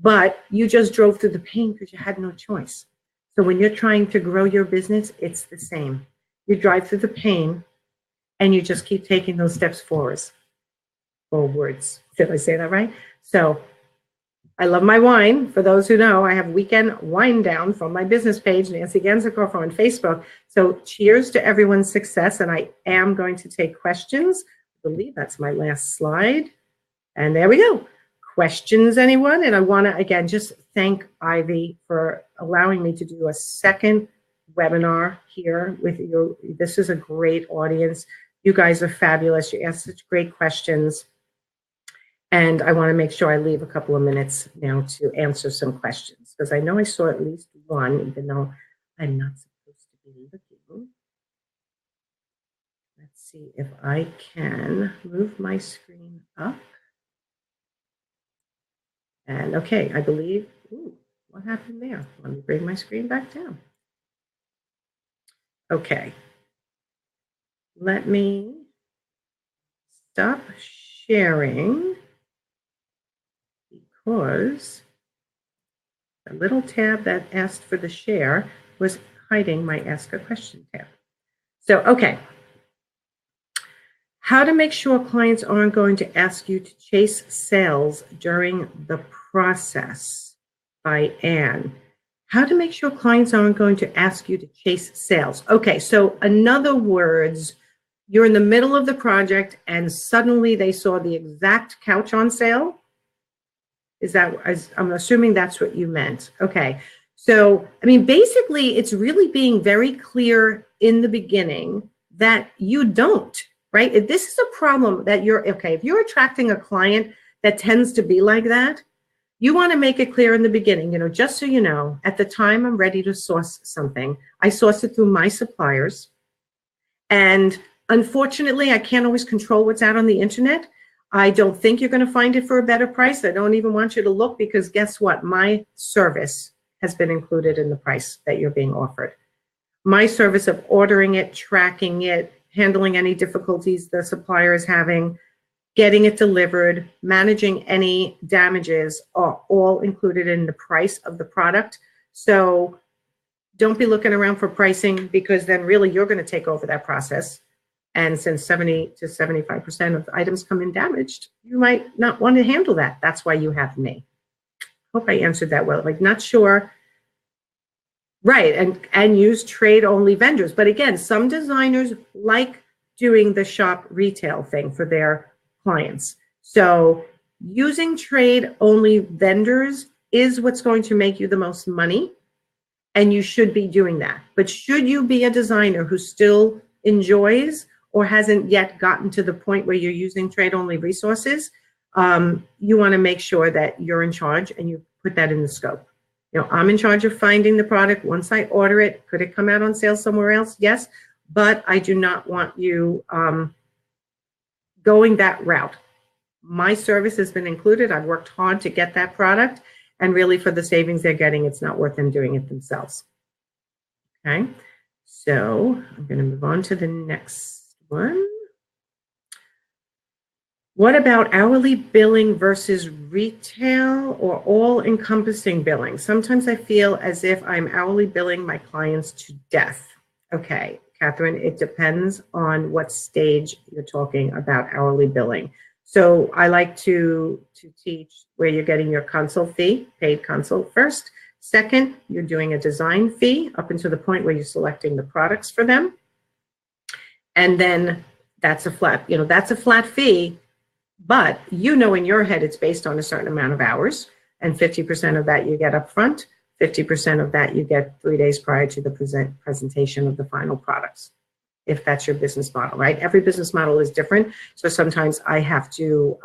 But you just drove through the pain because you had no choice. So when you're trying to grow your business, it's the same. You drive through the pain and you just keep taking those steps forwards. Did I say that right? So I love my wine. For those who know, I have weekend wine down from my business page, Nancy Ganzekaufer on Facebook. So cheers to everyone's success. And I am going to take questions. I believe that's my last slide. And there we go. Questions, anyone? And I want to, again, just thank Ivy for allowing me to do a second webinar here with you. This is a great audience. You guys are fabulous. You ask such great questions. And I want to make sure I leave a couple of minutes now to answer some questions, because I know I saw at least one, even though I'm not supposed to be looking. Let's see if I can move my screen up. And okay, I believe, what happened there? Let me bring my screen back down. Okay. Let me stop sharing because the little tab that asked for the share was hiding my Ask a Question tab. So, okay. How to make sure clients aren't going to ask you to chase sales during the process, by Anne. How to make sure clients aren't going to ask you to chase sales. Okay, so in other words, you're in the middle of the project and suddenly they saw the exact couch on sale. I'm assuming that's what you meant. Okay, so I mean, basically it's really being very clear in the beginning that you don't, right? If this is a problem that if you're attracting a client that tends to be like that, you want to make it clear in the beginning, just so you know, at the time I'm ready to source something, I source it through my suppliers. And unfortunately, I can't always control what's out on the internet. I don't think you're going to find it for a better price. I don't even want you to look, because guess what? My service has been included in the price that you're being offered. My service of ordering it, tracking it, handling any difficulties the supplier is having, getting it delivered, managing any damages are all included in the price of the product. So don't be looking around for pricing, because then really you're going to take over that process. And since 70 to 75% of items come in damaged, you might not want to handle that. That's why you have me. Hope I answered that well. Like, not sure. Right, and use trade-only vendors. But again, some designers like doing the shop retail thing for their clients. So using trade-only vendors is what's going to make you the most money, and you should be doing that. But should you be a designer who still enjoys or hasn't yet gotten to the point where you're using trade-only resources, you want to make sure that you're in charge and you put that in the scope. I'm in charge of finding the product. Once I order it, could it come out on sale somewhere else? Yes, but I do not want you going that route. My service has been included. I've worked hard to get that product, and really for the savings they're getting, it's not worth them doing it themselves. Okay, so I'm going to move on to the next one. What about hourly billing versus retail or all-encompassing billing? Sometimes I feel as if I'm hourly billing my clients to death. Okay, Catherine, it depends on what stage you're talking about hourly billing. So I like to teach where you're getting your consult fee, paid consult first. Second, you're doing a design fee up until the point where you're selecting the products for them. And then that's a flat, that's a flat fee, but in your head it's based on a certain amount of hours, and 50% of that you get up front, 50% of that you get 3 days prior to the presentation of the final products, if that's your business model, right? Every business model is different, so sometimes I have to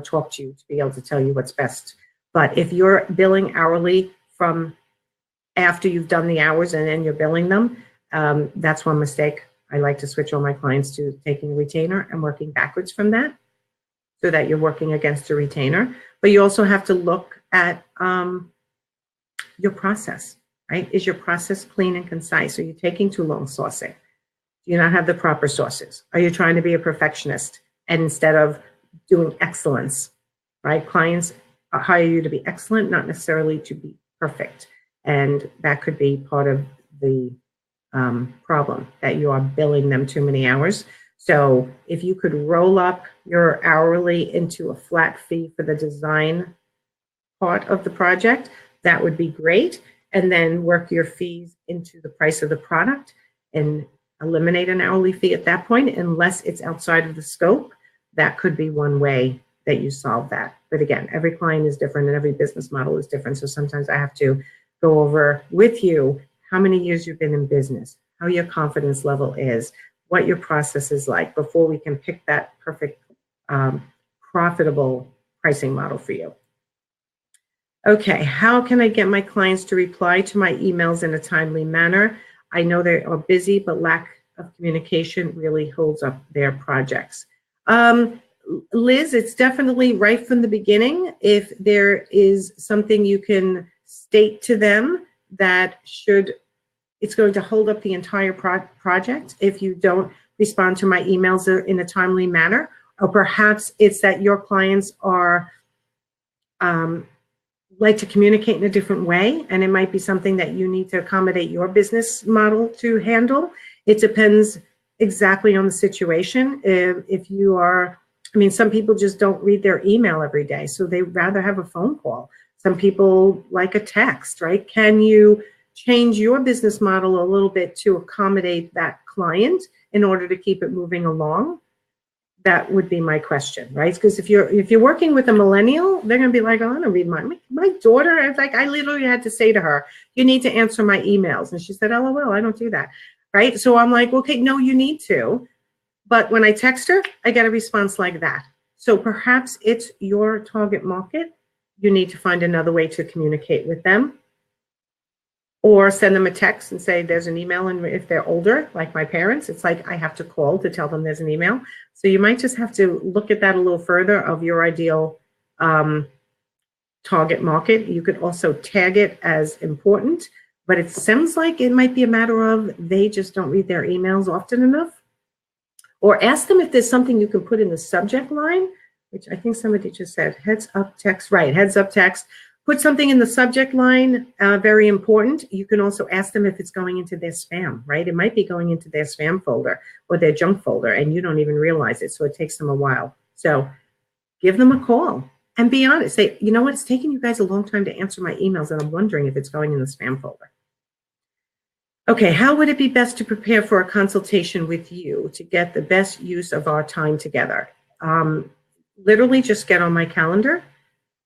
talk to you to be able to tell you what's best. But if you're billing hourly from after you've done the hours and then you're billing them, that's one mistake. I like to switch all my clients to taking a retainer and working backwards from that, so that you're working against a retainer. But you also have to look at your process, right? Is your process clean and concise? Are you taking too long sourcing? Do you not have the proper sources? Are you trying to be a perfectionist and instead of doing excellence, right? Clients hire you to be excellent, not necessarily to be perfect. And that could be part of the problem, that you are billing them too many hours. So if you could roll up your hourly into a flat fee for the design part of the project, that would be great. And then work your fees into the price of the product and eliminate an hourly fee at that point, unless it's outside of the scope. That could be one way that you solve that. But again, every client is different and every business model is different. So sometimes I have to go over with you how many years you've been in business, how your confidence level is, what your process is like, before we can pick that perfect, profitable pricing model for you. Okay, how can I get my clients to reply to my emails in a timely manner? I know they are busy, but lack of communication really holds up their projects. Liz, it's definitely right from the beginning. If there is something you can state to them that it's going to hold up the entire project if you don't respond to my emails in a timely manner, or perhaps it's that your clients are like to communicate in a different way, and it might be something that you need to accommodate your business model to handle. It depends exactly on the situation. If you are, some people just don't read their email every day, so they rather have a phone call. Some people like a text, right? Can you change your business model a little bit to accommodate that client in order to keep it moving along? That would be my question, right? Because if you're working with a millennial, they're going to be like, oh, I don't read my daughter. I literally had to say to her, you need to answer my emails. And she said, LOL, I don't do that, right? So I'm like, okay, no, you need to. But when I text her, I get a response like that. So perhaps it's your target market. You need to find another way to communicate with them, or send them a text and say there's an email. And if they're older, like my parents, it's like I have to call to tell them there's an email. So you might just have to look at that a little further of your ideal target market. You could also tag it as important, but it sounds like it might be a matter of they just don't read their emails often enough. Or ask them if there's something you can put in the subject line, which I think somebody just said, heads up text, right, heads up text. Put something in the subject line, very important. You can also ask them if it's going into their spam, right? It might be going into their spam folder or their junk folder, and you don't even realize it, so it takes them a while. So give them a call and be honest. Say, you know what, it's taking you guys a long time to answer my emails, and I'm wondering if it's going in the spam folder. Okay, how would it be best to prepare for a consultation with you to get the best use of our time together? Literally just get on my calendar.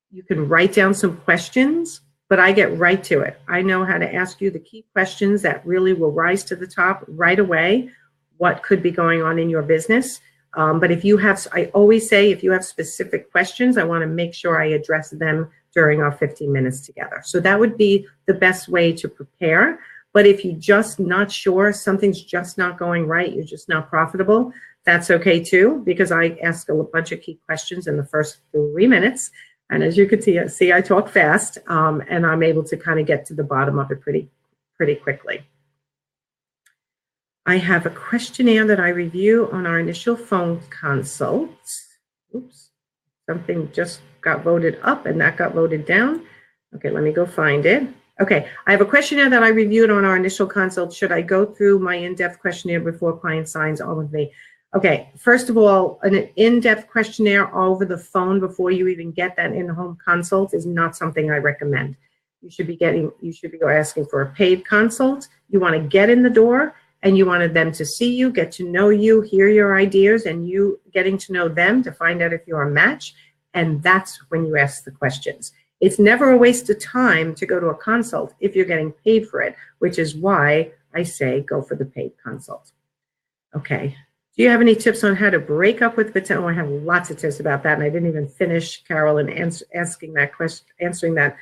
You can write down some questions, but I get right to it. I know how to ask you the key questions that really will rise to the top right away, what could be going on in your business. But if you have, I always say, if you have specific questions, I want to make sure I address them during our 15 minutes together. So that would be the best way to prepare. But if you're just not sure, something's just not going right, you're just not profitable, that's okay too, because I ask a bunch of key questions in the first 3 minutes. And as you can see, I talk fast, and I'm able to kind of get to the bottom of it pretty quickly. I have a questionnaire that I review on our initial phone consult. Oops, something just got voted up and that got voted down. Okay, let me go find it. Okay, I have a questionnaire that I reviewed on our initial consult. Should I go through my in-depth questionnaire before client signs all of me? Okay, first of all, an in-depth questionnaire over the phone before you even get that in-home consult is not something I recommend. You should be asking for a paid consult. You want to get in the door and you wanted them to see you, get to know you, hear your ideas, and you getting to know them to find out if you're a match. And that's when you ask the questions. It's never a waste of time to go to a consult if you're getting paid for it, which is why I say go for the paid consult. Okay. Do you have any tips on how to break up with potential? Oh, I have lots of tips about that, and I didn't even finish, Carolyn, answering that.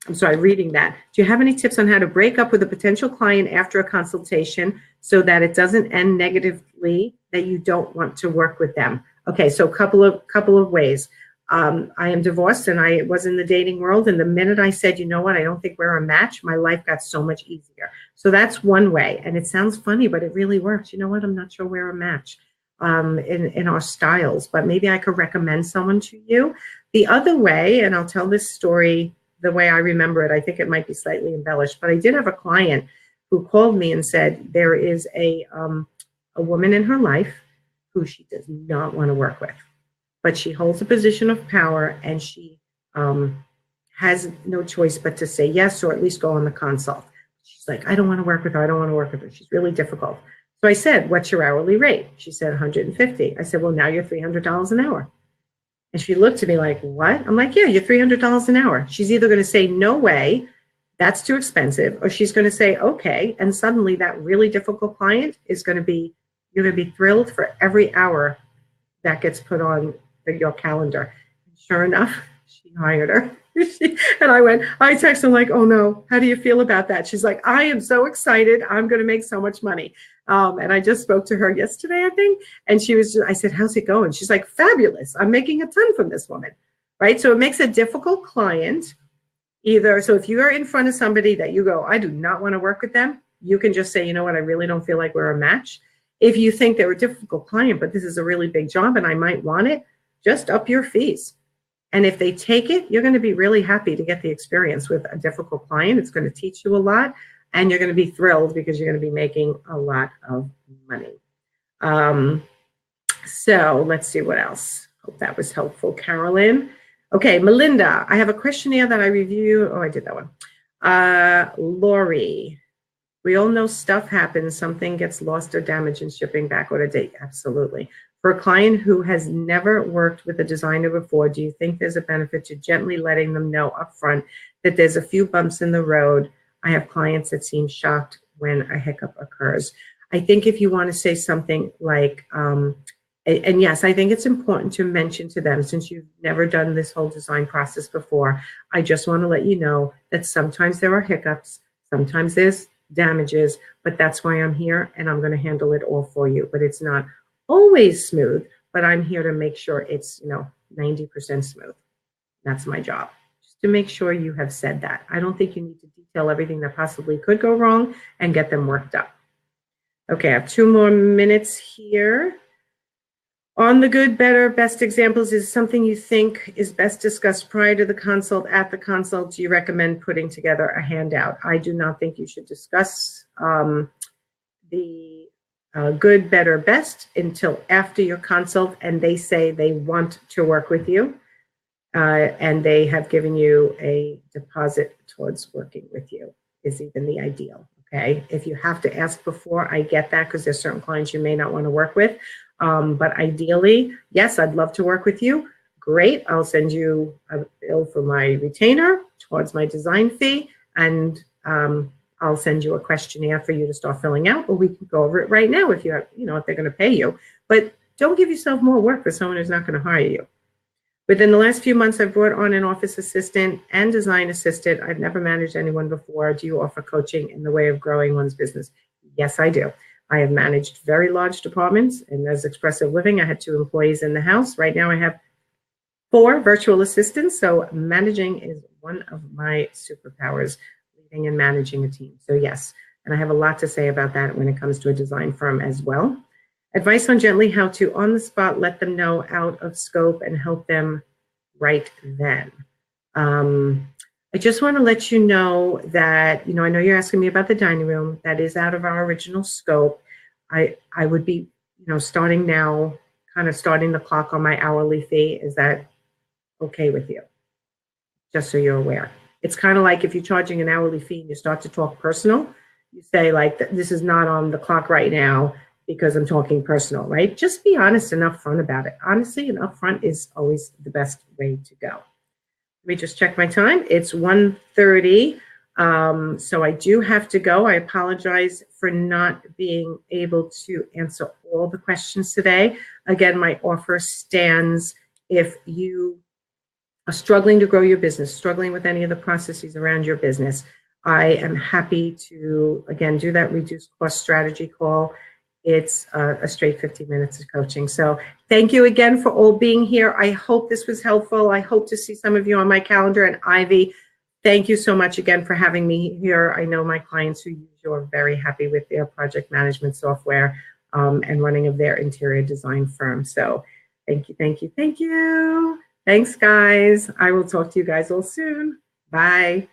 I'm sorry, reading that. Do you have any tips on how to break up with a potential client after a consultation so that it doesn't end negatively, that you don't want to work with them? Okay, so couple of ways. I am divorced and I was in the dating world, and the minute I said, you know what, I don't think we're a match, my life got so much easier. So that's one way, and it sounds funny, but it really works. You know what, I'm not sure we're a match in our styles, but maybe I could recommend someone to you. The other way, and I'll tell this story the way I remember it, I think it might be slightly embellished, but I did have a client who called me and said there is a woman in her life who she does not want to work with, but she holds a position of power, and she has no choice but to say yes, or at least go on the consult. She's like, I don't want to work with her. I don't want to work with her. She's really difficult. So I said, what's your hourly rate? She said, 150. I said, well, now you're $300 an hour. And she looked at me like, what? I'm like, yeah, you're $300 an hour. She's either going to say, no way, that's too expensive, or she's going to say, okay. And suddenly that really difficult client is going to be, you're going to be thrilled for every hour that gets put on your calendar. And sure enough, she hired her. And I texted her like, oh no, how do you feel about that? She's like, I am so excited. I'm going to make so much money. And I just spoke to her yesterday, I think. And I said, how's it going? She's like, fabulous. I'm making a ton from this woman, right? So it makes a difficult client either. So if you're in front of somebody that you go, I do not want to work with them, you can just say, you know what, I really don't feel like we're a match. If you think they're a difficult client, but this is a really big job and I might want it, just up your fees. And if they take it, you're going to be really happy to get the experience with a difficult client. It's going to teach you a lot, and you're going to be thrilled because you're going to be making a lot of money. So let's see what else. Hope that was helpful, Carolyn. Okay, Melinda, I have a questionnaire that I review. Oh, I did that one. Lori, we all know stuff happens. Something gets lost or damaged in shipping back order date. Absolutely. For a client who has never worked with a designer before, do you think there's a benefit to gently letting them know upfront that there's a few bumps in the road? I have clients that seem shocked when a hiccup occurs. I think if you want to say something like, and yes, I think it's important to mention to them, since you've never done this whole design process before, I just want to let you know that sometimes there are hiccups, sometimes there's damages, but that's why I'm here, and I'm going to handle it all for you. But it's not always smooth, but I'm here to make sure it's 90% smooth. That's my job, just to make sure you have said that. I don't think you need to detail everything that possibly could go wrong and get them worked up. Okay, I have 2 more minutes here. On the good, better, best examples, is something you think is best discussed prior to the consult, at the consult. Do you recommend putting together a handout? I do not think you should discuss the good, better, best until after your consult and they say they want to work with you and they have given you a deposit towards working with you, is even the ideal. Okay, if you have to ask before, I get that, because there's certain clients you may not want to work with. But ideally, yes, I'd love to work with you. Great, I'll send you a bill for my retainer towards my design fee, and I'll send you a questionnaire for you to start filling out, or we can go over it right now if you have, if they're going to pay you. But don't give yourself more work for someone who's not going to hire you. Within the last few months, I've brought on an office assistant and design assistant. I've never managed anyone before. Do you offer coaching in the way of growing one's business? Yes, I do. I have managed very large departments, and as Expressive Living, I had 2 employees in the house. Right now I have 4 virtual assistants, so managing is one of my superpowers, leading and managing a team. So yes, and I have a lot to say about that when it comes to a design firm as well. Advice on gently how to, on the spot, let them know out of scope and help them right then. I just want to let you know that, I know you're asking me about the dining room. That is out of our original scope. I would be, starting now, kind of starting the clock on my hourly fee. Is that okay with you? Just so you're aware. It's kind of like if you're charging an hourly fee and you start to talk personal, you say like, this is not on the clock right now because I'm talking personal, right? Just be honest and upfront about it. Honestly and upfront is always the best way to go. Let me just check my time. It's 1:30. So I do have to go. I apologize for not being able to answer all the questions today. Again, my offer stands if you are struggling to grow your business, struggling with any of the processes around your business. I am happy to, again, do that reduced cost strategy call. It's a straight 15 minutes of coaching. So thank you again for all being here. I hope this was helpful. I hope to see some of you on my calendar. And Ivy, thank you so much again for having me here. I know my clients who use you are very happy with their project management software and running of their interior design firm. So thank you, thank you, thank you. Thanks, guys. I will talk to you guys all soon. Bye.